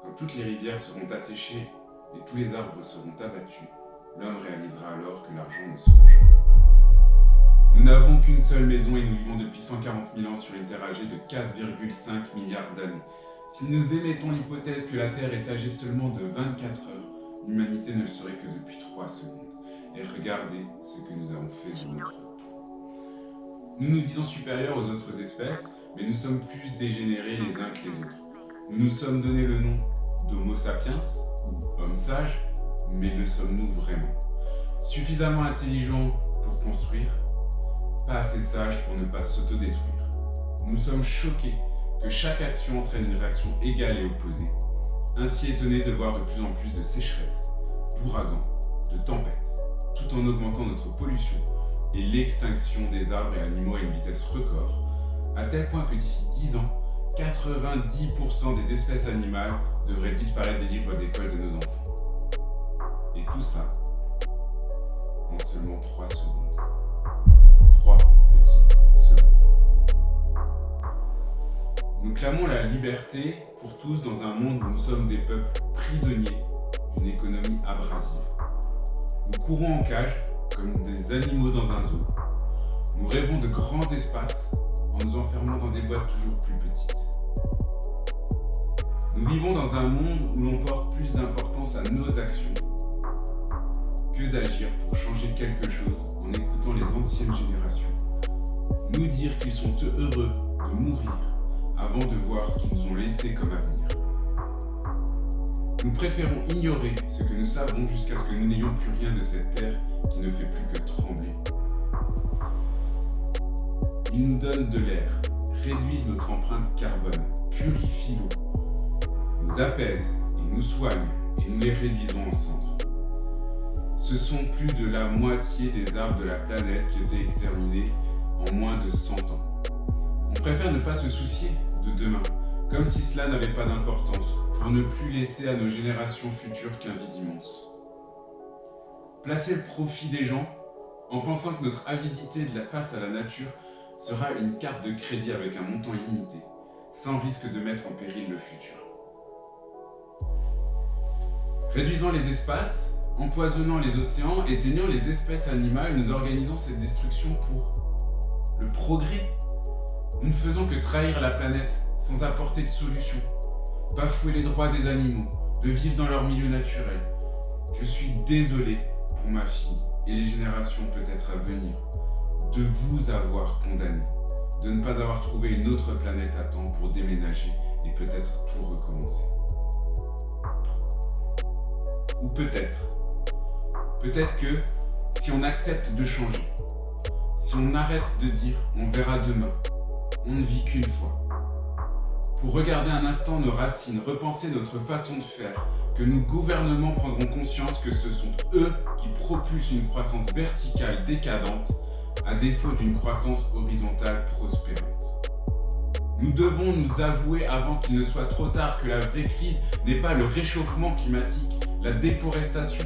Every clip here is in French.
Quand toutes les rivières seront asséchées et tous les arbres seront abattus, l'homme réalisera alors que l'argent ne se mange pas. Nous n'avons qu'une seule maison et nous vivons depuis 140 000 ans sur une terre âgée de 4,5 milliards d'années. Si nous émettons l'hypothèse que la Terre est âgée seulement de 24 heures, l'humanité ne le serait que depuis 3 secondes. Et regardez ce que nous avons fait de notre peau. Nous nous disons supérieurs aux autres espèces, mais nous sommes plus dégénérés les uns que les autres. Nous nous sommes donné le nom d'Homo sapiens, ou homme sage, mais le sommes-nous vraiment? Suffisamment intelligents pour construire, pas assez sages pour ne pas s'autodétruire. Nous sommes choqués que chaque action entraîne une réaction égale et opposée, ainsi étonnés de voir de plus en plus de sécheresses, d'ouragans, de tempêtes, tout en augmentant notre pollution et l'extinction des arbres et animaux à une vitesse record, à tel point que d'ici 10 ans, 90% des espèces animales devraient disparaître des livres d'école de nos enfants. Et tout ça en seulement 3 secondes. 3 petites secondes. Nous clamons la liberté pour tous dans un monde où nous sommes des peuples prisonniers d'une économie abrasive. Nous courons en cage comme des animaux dans un zoo. Nous rêvons de grands espaces en nous enfermant dans des boîtes toujours plus petites. Nous vivons dans un monde où l'on porte plus d'importance à nos actions que d'agir pour changer quelque chose en écoutant les anciennes générations nous dire qu'ils sont heureux de mourir avant de voir ce qu'ils nous ont laissé comme avenir. Nous préférons ignorer ce que nous savons jusqu'à ce que nous n'ayons plus rien de cette terre qui ne fait plus que trembler. Ils nous donnent de l'air, réduisent notre empreinte carbone, purifient l'eau, nous apaisent et nous soignent et nous les réduisons en cendres. Ce sont plus de la moitié des arbres de la planète qui ont été exterminés en moins de 100 ans. On préfère ne pas se soucier de demain, comme si cela n'avait pas d'importance, pour ne plus laisser à nos générations futures qu'un vide immense. Placer le profit des gens en pensant que notre avidité de la face à la nature sera une carte de crédit avec un montant illimité, sans risque de mettre en péril le futur. Réduisant les espaces, empoisonnant les océans, éteignant les espèces animales, nous organisons cette destruction pour le progrès. Nous ne faisons que trahir la planète sans apporter de solution, bafouer les droits des animaux, de vivre dans leur milieu naturel. Je suis désolé pour ma fille et les générations peut-être à venir de vous avoir condamné, de ne pas avoir trouvé une autre planète à temps pour déménager et peut-être tout recommencer. Ou peut-être que si on accepte de changer, si on arrête de dire « on verra demain », on ne vit qu'une fois. Pour regarder un instant nos racines, repenser notre façon de faire, que nos gouvernements prendront conscience que ce sont eux qui propulsent une croissance verticale décadente, à défaut d'une croissance horizontale prospérante. Nous devons nous avouer avant qu'il ne soit trop tard que la vraie crise n'est pas le réchauffement climatique, la déforestation,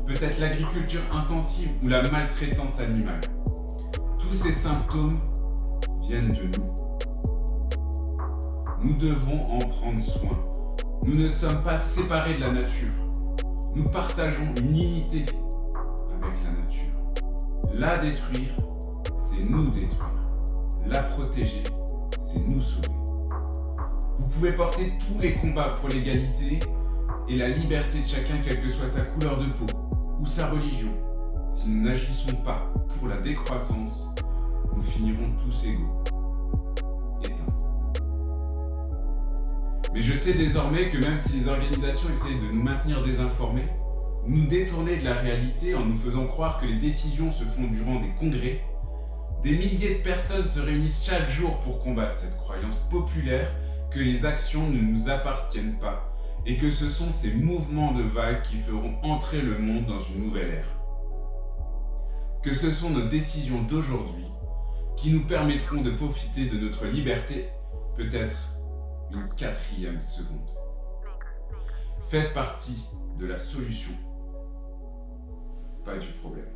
peut-être l'agriculture intensive ou la maltraitance animale. Tous ces symptômes viennent de nous. Nous devons en prendre soin. Nous ne sommes pas séparés de la nature. Nous partageons une unité avec la nature. La détruire, c'est nous détruire. La protéger, c'est nous sauver. Vous pouvez porter tous les combats pour l'égalité et la liberté de chacun, quelle que soit sa couleur de peau ou sa religion. Si nous n'agissons pas pour la décroissance, nous finirons tous égaux, éteints. Mais je sais désormais que même si les organisations essayent de nous maintenir désinformés, ou nous détourner de la réalité en nous faisant croire que les décisions se font durant des congrès, des milliers de personnes se réunissent chaque jour pour combattre cette croyance populaire que les actions ne nous appartiennent pas et que ce sont ces mouvements de vagues qui feront entrer le monde dans une nouvelle ère. Que ce sont nos décisions d'aujourd'hui qui nous permettront de profiter de notre liberté, peut-être une 4e seconde. Faites partie de la solution, pas du problème.